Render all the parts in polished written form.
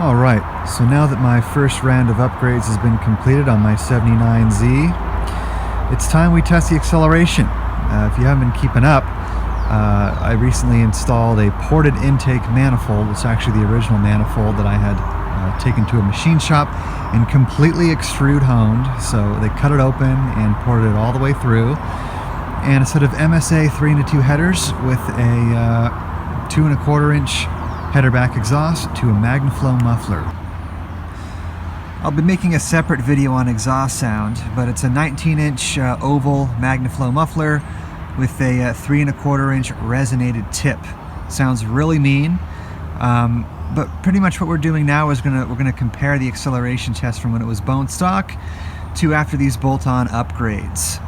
Alright, so now that my first round of upgrades has been completed on my 79Z, it's time we test the acceleration. If you haven't been keeping up, I recently installed a ported intake manifold. It's actually the original manifold that I had taken to a machine shop and completely extrude honed. So they cut it open and ported it all the way through. And a set of MSA 3-2 headers with a 2¼ inch header back exhaust to a MagnaFlow muffler. I'll be making a separate video on exhaust sound, but it's a 19-inch oval MagnaFlow muffler with a 3¼ inch resonated tip. Sounds really mean, but pretty much what we're doing now is we're gonna compare the acceleration test from when it was bone stock to after these bolt-on upgrades.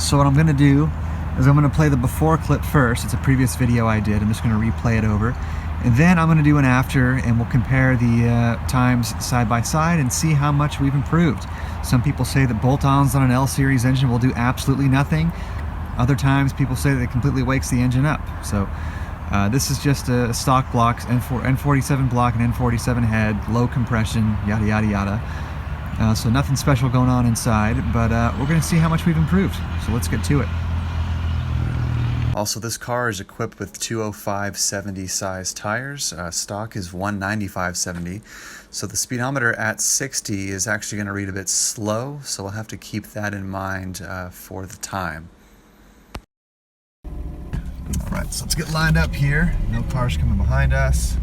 So what I'm gonna do is I'm gonna play the before clip first. It's a previous video I did. I'm just gonna replay it over. And then I'm going to do an after, and we'll compare the times side by side and see how much we've improved. Some people say that bolt-ons on an L-series engine will do absolutely nothing. Other times people say that it completely wakes the engine up. So this is just a stock block, N47 block and N47 head, low compression, yada yada yada. So nothing special going on inside, but we're going to see how much we've improved. So let's get to it. Also, this car is equipped with 205/70 size tires. Stock is 195/70. So the speedometer at 60 is actually going to read a bit slow, so we'll have to keep that in mind for the time. Alright, so let's get lined up here. No cars coming behind us.